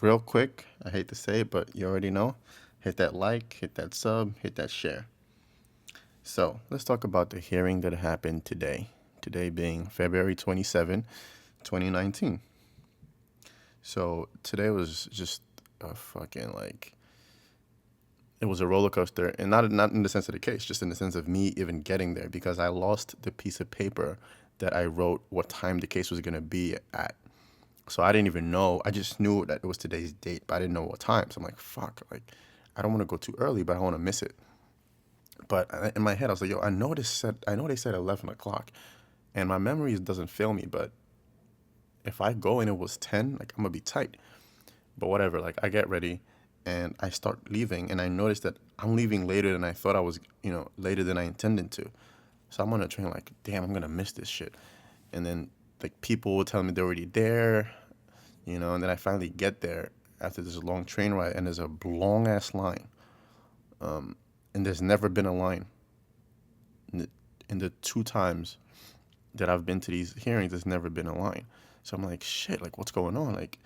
Real quick, I hate to say it, but you already know. Hit that like, hit that sub, hit that share. So let's talk about the hearing that happened today. Today being February 27, 2019. So today was just a fucking like it was a roller coaster, and not in the sense of the case, just in the sense of me even getting there because I lost the piece of paper that I wrote what time the case was gonna be at. So I didn't even know. I just knew that it was today's date, but I didn't know what time. So I'm like, fuck, like I don't want to go too early, but I want to miss it. But in my head, I was like, yo, I know they said 11 o'clock, and my memory doesn't fail me. But if I go and it was 10, like I'm gonna be tight. But whatever, like I get ready, and I start leaving, and I notice that I'm leaving later than I thought I was, later than I intended to. So I'm on a train, like, damn, I'm gonna miss this shit. And then like people will tell me they're already there, and then I finally get there after this long train ride, and there's a long ass line, and there's never been a line in the two times that I've been to these hearings. There's never been a line, so I'm like, shit, like what's going on? Like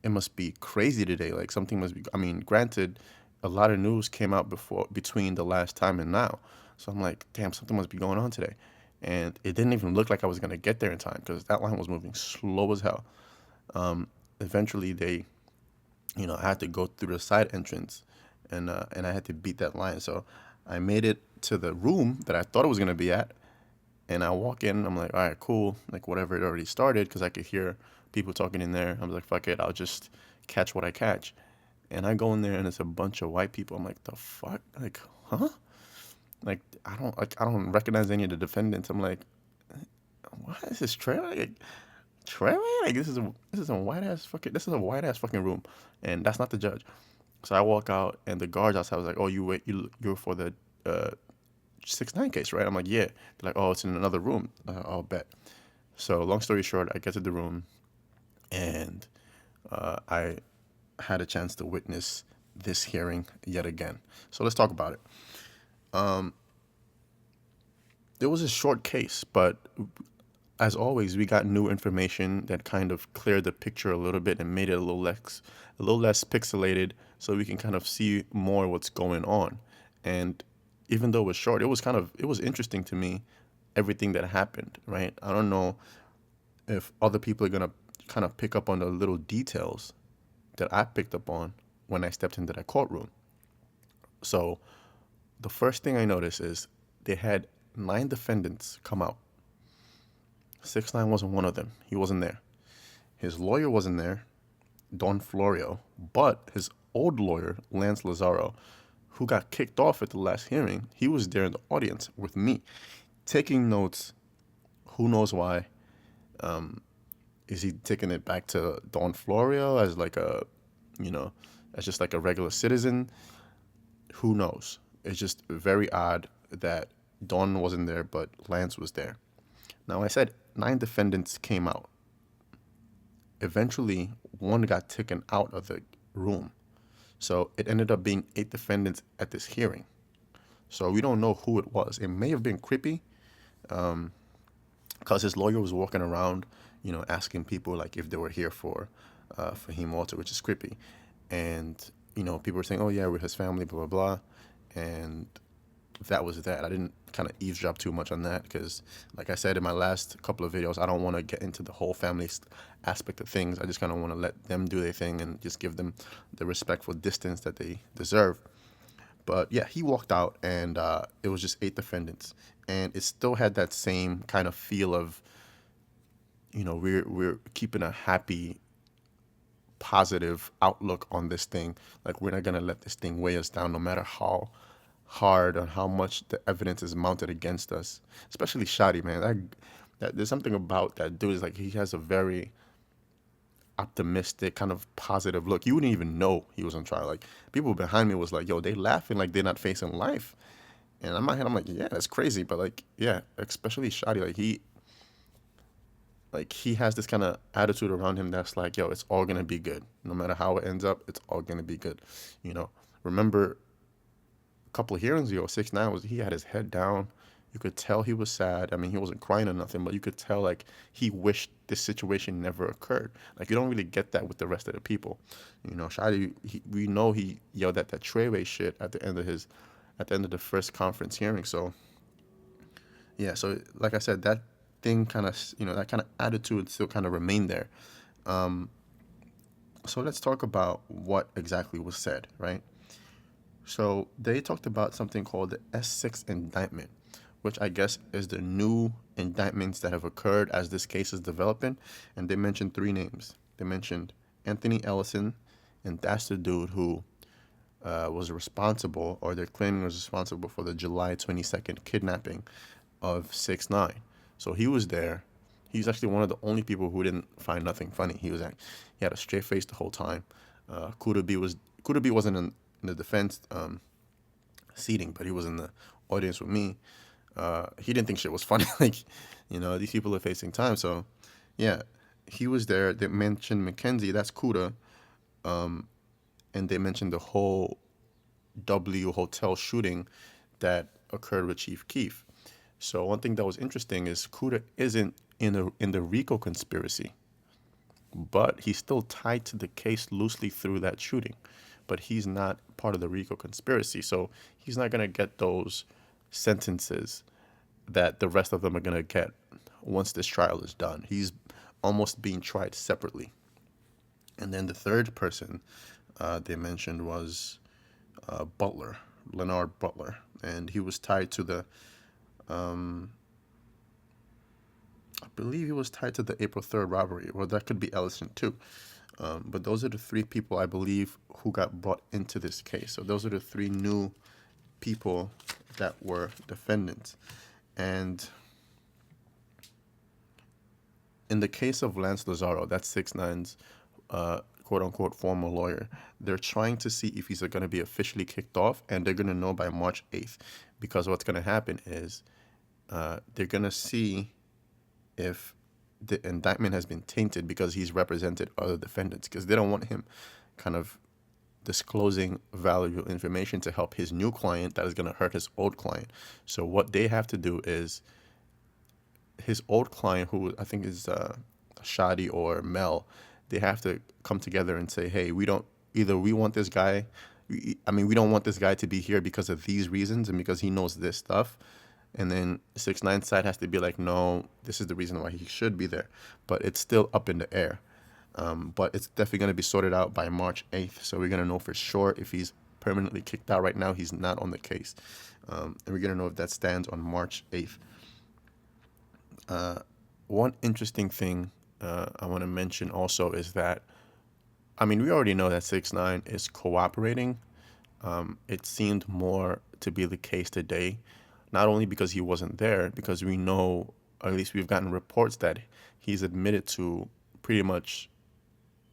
it must be crazy today. Like something must be. I mean, granted, a lot of news came out before between the last time and now, so I'm like, damn, something must be going on today. And it didn't even look like I was gonna get there in time because that line was moving slow as hell. Eventually, I had to go through the side entrance, and I had to beat that line. So I made it to the room that I thought it was gonna be at, and I walk in. I'm like, all right, cool. Like whatever, it already started because I could hear people talking in there. I was like, fuck it, I'll just catch what I catch. And I go in there, and it's a bunch of white people. I'm like, the fuck, like, huh? I don't recognize any of the defendants. I'm like, what is this trailer? Like, trailer? Like this is a white ass fucking room, and that's not the judge. So I walk out, and the guards outside was like, "Oh, you wait, you're for the uh, 6ix9ine case, right?" I'm like, "Yeah." They're like, "Oh, it's in another room." I'll bet. So long story short, I get to the room, and I had a chance to witness this hearing yet again. So let's talk about it. Um, it was a short case, but as always, we got new information that kind of cleared the picture a little bit and made it a little less pixelated, so we can kind of see more what's going on. And even though it was short, it was interesting to me everything that happened. Right? I don't know if other people are gonna kind of pick up on the little details that I picked up on when I stepped into that courtroom. So the first thing I noticed is they had 9 defendants come out. 6ix9ine wasn't one of them. He wasn't there. His lawyer wasn't there, Don Florio, but his old lawyer, Lance Lazaro, who got kicked off at the last hearing, he was there in the audience with me, taking notes. Who knows why? Um, is he taking it back to Don Florio as like you know, as just like a regular citizen? Who knows? It's just very odd that Don wasn't there, but Lance was there. Now, I said 9 defendants came out. Eventually, one got taken out of the room. So it ended up being 8 defendants at this hearing. So we don't know who it was. It may have been creepy um, because his lawyer was walking around, asking people like if they were here for him Walter, which is creepy. And people were saying, "Oh yeah, we're his family," blah blah blah, and that was that. I didn't kind of eavesdrop too much on that because, like I said in my last couple of videos, I don't want to get into the whole family aspect of things. I just kind of want to let them do their thing and just give them the respectful distance that they deserve. But yeah, he walked out, and it was just 8 defendants, and it still had that same kind of feel of, we're keeping a happy, positive outlook on this thing. Like we're not gonna let this thing weigh us down, no matter how hard and how much the evidence is mounted against us. Especially Shadi, man. That there's something about that dude. Is like he has a very optimistic, kind of positive look. You wouldn't even know he was on trial. Like people behind me was like, "Yo, they laughing like they're not facing life." And in my head, I'm like, "Yeah, that's crazy." But like, yeah, especially Shadi, like he has this kind of attitude around him that's like, "Yo, it's all gonna be good. No matter how it ends up, it's all gonna be good." You know. Remember a couple of hearings ago, 6ix9ine he had his head down. You could tell he was sad. I mean, he wasn't crying or nothing, but you could tell like he wished this situation never occurred. Like you don't really get that with the rest of the people. You know, Shadi, we know he yelled at that Treyway shit at the end of the first conference hearing. So yeah, so like I said, that thing kind of, that kind of attitude still kind of remained there. Um, so let's talk about what exactly was said, right? So they talked about something called the S6 indictment, which I guess is the new indictments that have occurred as this case is developing. And they mentioned three names. They mentioned Anthony Ellison, and that's the dude who was responsible, or they're claiming was responsible for the July 22nd kidnapping of 6ix9ine. So he was there. He's actually one of the only people who didn't find nothing funny. He had a straight face the whole time. Kuda B wasn't in the defense seating, but he was in the audience with me. He didn't think shit was funny. Like, these people are facing time. So, yeah, he was there. They mentioned Mackenzie, that's Kuda, and they mentioned the whole W hotel shooting that occurred with Chief Keef. So one thing that was interesting is Kuda isn't in the RICO conspiracy, but he's still tied to the case loosely through that shooting. But he's not part of the RICO conspiracy, so he's not gonna get those sentences that the rest of them are gonna get once this trial is done. He's almost being tried separately. And then the third person they mentioned was Butler, Leonard Butler, and he was tied to the I believe he was tied to the April 3rd robbery. Well, that could be Ellison too. But those are the three people I believe who got brought into this case. So those are the three new people that were defendants. And in the case of Lance Lazaro, that's 6ix9ine's quote unquote former lawyer, they're trying to see if he's going to be officially kicked off, and they're going to know by March 8th. Because what's going to happen is they're going to see if the indictment has been tainted because he's represented other defendants, because they don't want him kind of disclosing valuable information to help his new client that is going to hurt his old client. So what they have to do is his old client, who I think is Shadi or Mel, they have to come together and say, hey, we don't want this guy. We don't want this guy to be here because of these reasons and because he knows this stuff. And then 6ix9ine's side has to be like, no, this is the reason why he should be there. But it's still up in the air. But it's definitely going to be sorted out by March 8th. So we're going to know for sure if he's permanently kicked out. Right now, he's not on the case. And we're going to know if that stands on March 8th. One interesting thing I want to mention also is that, we already know that 6ix9ine is cooperating. It seemed more to be the case today, not only because he wasn't there, because we know, or at least we've gotten reports that he's admitted to pretty much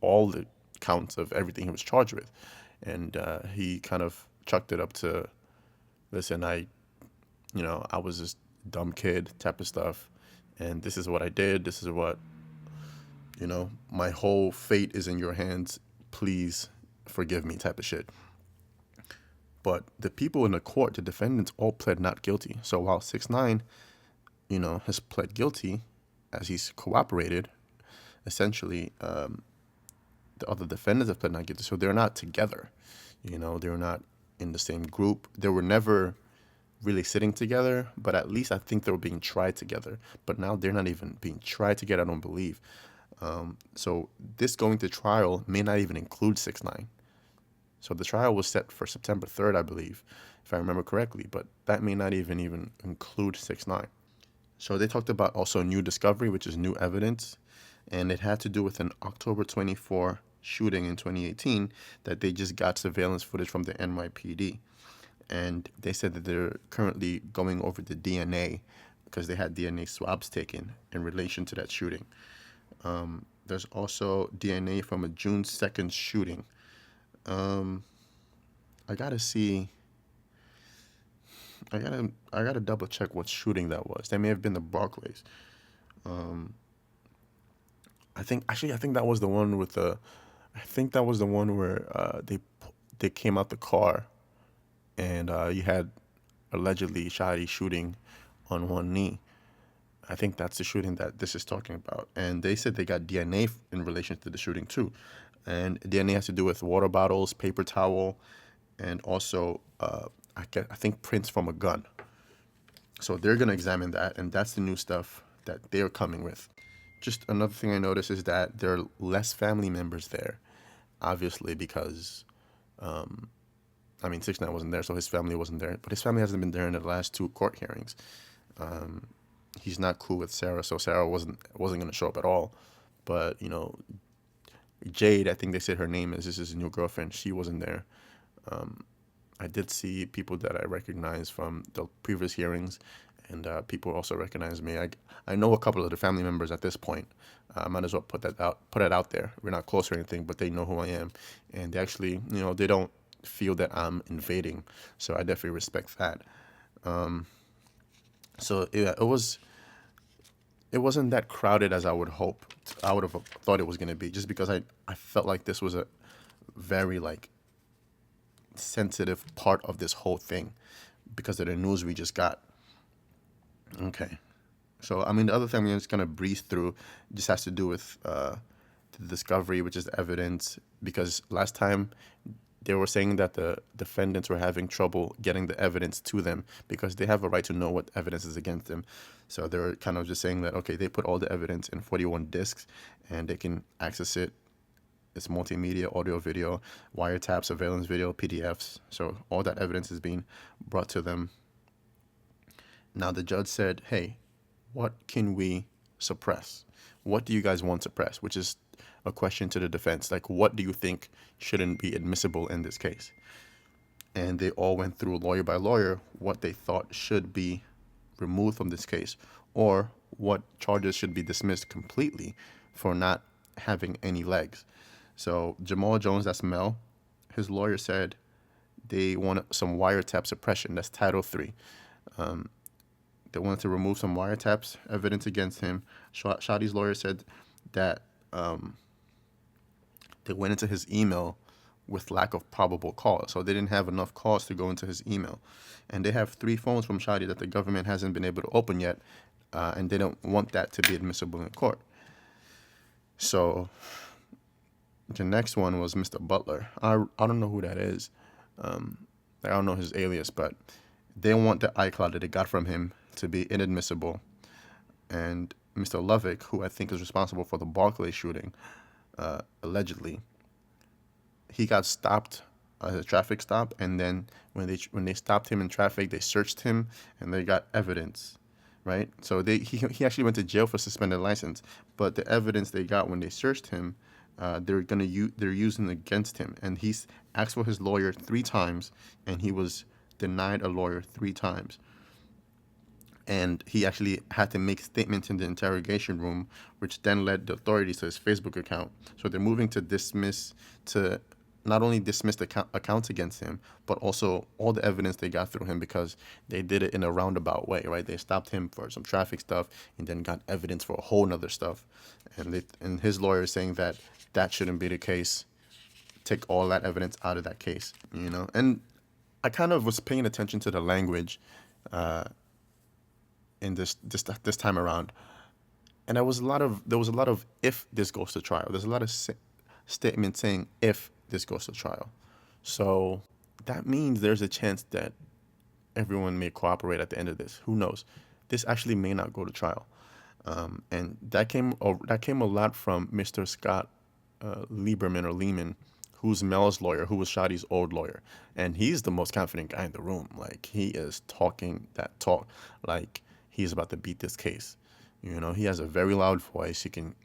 all the counts of everything he was charged with. And he kind of chucked it up to, listen, I was this dumb kid type of stuff. And this is what I did. This is what, my whole fate is in your hands. Please forgive me type of shit. But the people in the court, the defendants, all pled not guilty. So while 6ix9ine, has pled guilty as he's cooperated, essentially, the other defendants have pled not guilty. So they're not together. They're not in the same group. They were never really sitting together, but at least I think they were being tried together. But now they're not even being tried together, I don't believe. So this going to trial may not even include 6ix9ine. So the trial was set for September 3rd, I believe, if I remember correctly, but that may not even include 6ix9ine. So they talked about also new discovery, which is new evidence, and it had to do with an October 24 shooting in 2018 that they just got surveillance footage from the NYPD. And they said that they're currently going over the DNA because they had DNA swabs taken in relation to that shooting. There's also DNA from a June 2nd shooting. I gotta double check what shooting that was. That may have been the Barclays. I think that was the one with the. I think that was the one where they came out the car, and you had allegedly Shadi shooting on one knee. I think that's the shooting that this is talking about. And they said they got DNA in relation to the shooting too. And DNA has to do with water bottles, paper towel, and also I think prints from a gun. So they're gonna examine that, and that's the new stuff that they're coming with. Just another thing I noticed is that there are less family members there, obviously because I mean 6ix9ine wasn't there, so his family wasn't there. But his family hasn't been there in the last two court hearings. He's not cool with Sarah, so Sarah wasn't gonna show up at all. But Jade, I think they said her name is, this is his new girlfriend. She wasn't there. I did see people that I recognized from the previous hearings, and people also recognize me. I know a couple of the family members at this point. I might as well put it out there. We're not close or anything, but they know who I am, and they actually, they don't feel that I'm invading. So I definitely respect that. So yeah, it wasn't that crowded as I would hope. I would have thought it was going to be, just because I felt like this was a very sensitive part of this whole thing because of the news we just got. Okay. So, I mean, the other thing we're just going to breeze through just has to do with the discovery, which is the evidence, because last time they were saying that the defendants were having trouble getting the evidence to them because they have a right to know what evidence is against them. So they were kind of just saying that, okay, they put all the evidence in 41 discs and they can access it. It's multimedia, audio, video, wiretap, surveillance video, PDFs. So all that evidence is being brought to them. Now the judge said, hey, what can we suppress? What do you guys want suppressed? Which is a question to the defense. Like, what do you think shouldn't be admissible in this case? And they all went through lawyer by lawyer what they thought should be removed from this case, or what charges should be dismissed completely for not having any legs. So Jamal Jones, that's Mel, his lawyer said they wanted some wiretap suppression. That's Title III. They wanted to remove some wiretaps, evidence against him. Shadi's lawyer said that they went into his email with lack of probable cause. So they didn't have enough cause to go into his email. And they have 3 phones from Shadi that the government hasn't been able to open yet, and they don't want that to be admissible in court. So the next one was Mr. Butler. I don't know who that is. I don't know his alias, but they want the iCloud that they got from him to be inadmissible. And Mr. Lovick, who I think is responsible for the Barclay shooting, allegedly, he got stopped at a traffic stop, and then when they stopped him in traffic, they searched him and they got evidence, right? So he actually went to jail for suspended license, but the evidence they got when they searched him, they're using against him, and he's asked for his lawyer 3 times, and he was denied a lawyer 3 times. And he actually had to make statements in the interrogation room, which then led the authorities to his Facebook account. So they're moving to not only dismiss the accounts against him, but also all the evidence they got through him, because they did it in a roundabout way, right? They stopped him for some traffic stuff and then got evidence for a whole nother stuff. And his lawyer is saying that that shouldn't be the case. Take all that evidence out of that case, And I kind of was paying attention to the language in this time around, and there was a lot of if this goes to trial. There's a lot of statements saying if this goes to trial. So that means there's a chance that everyone may cooperate at the end of this. Who knows? This actually may not go to trial, and that came a lot from Mr. Scott Lieberman or Lehman, who's Mel's lawyer, who was Shadi's old lawyer, and he's the most confident guy in the room. Like, he is talking that talk like he's about to beat this case. He has a very loud voice. He can,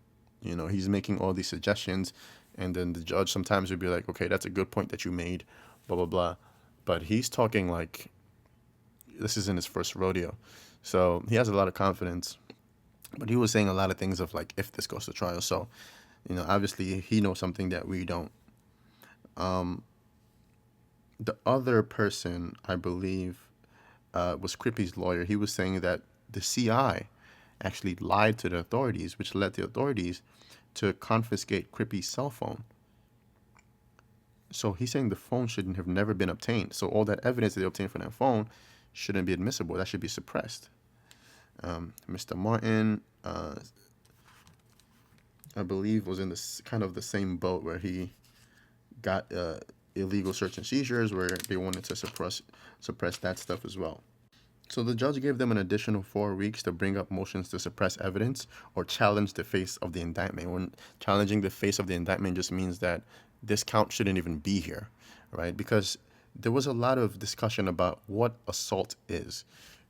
he's making all these suggestions, and then the judge sometimes would be like, okay, that's a good point that you made, blah, blah, blah. But he's talking like this isn't his first rodeo. So he has a lot of confidence, but he was saying a lot of things of like, if this goes to trial. So, obviously he knows something that we don't. The other person, I believe, was Crippy's lawyer. He was saying that the CI actually lied to the authorities, which led the authorities to confiscate Crippy's cell phone. So he's saying the phone shouldn't have never been obtained. So all that evidence that they obtained from that phone shouldn't be admissible. That should be suppressed. Mr. Martin, I believe, was in this kind of the same boat where he got illegal search and seizures, where they wanted to suppress that stuff as well. So the judge gave them an additional 4 weeks to bring up motions to suppress evidence or challenge the face of the indictment. When challenging the face of the indictment just means that this count shouldn't even be here, right? Because there was a lot of discussion about what assault is,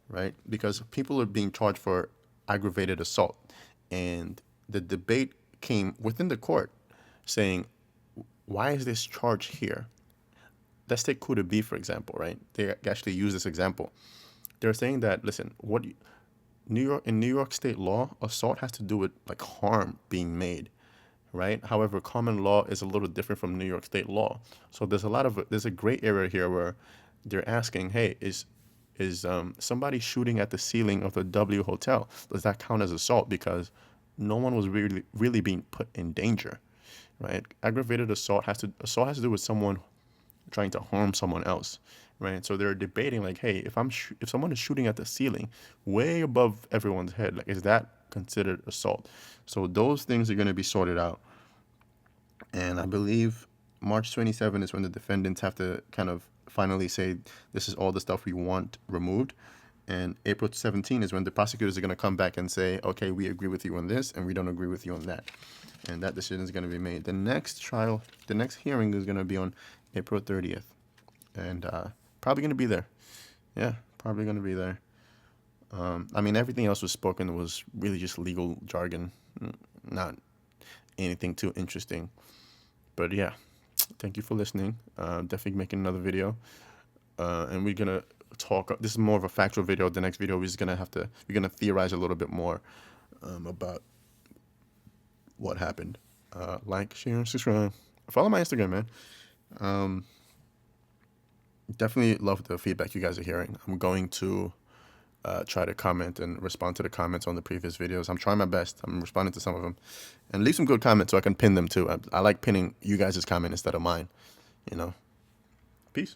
right? Because people are being charged for aggravated assault. And the debate came within the court saying, why is this charge here? Let's take coup de B, for example, right? They actually use this example. They're saying that, listen, in New York state law, assault has to do with like harm being made, right? However, common law is a little different from New York state law. So there's a gray area here where they're asking, hey, is somebody shooting at the ceiling of the W hotel? Does that count as assault? Because no one was really being put in danger, right? Aggravated assault has to do with someone trying to harm someone else, right? So they're debating like, hey, if someone is shooting at the ceiling way above everyone's head, like, is that considered assault? So those things are going to be sorted out. And I believe March 27 is when the defendants have to kind of finally say, this is all the stuff we want removed. And April 17 is when the prosecutors are going to come back and say, okay, we agree with you on this and we don't agree with you on that. And that decision is going to be made. The next hearing is going to be on April 30th. And probably going to be there. Yeah, probably going to be there. I mean, everything else was spoken was really just legal jargon, not anything too interesting. But yeah, thank you for listening. Definitely making another video. And we're going to talk. This is more of a factual video. The next video, we're going to theorize a little bit more about what happened. Like, share, and subscribe. Follow my Instagram, man. Definitely love the feedback you guys are hearing. I'm going to try to comment and respond to the comments on the previous videos. I'm trying my best. I'm responding to some of them. And leave some good comments so I can pin them too. I like pinning you guys' comment instead of mine. Peace.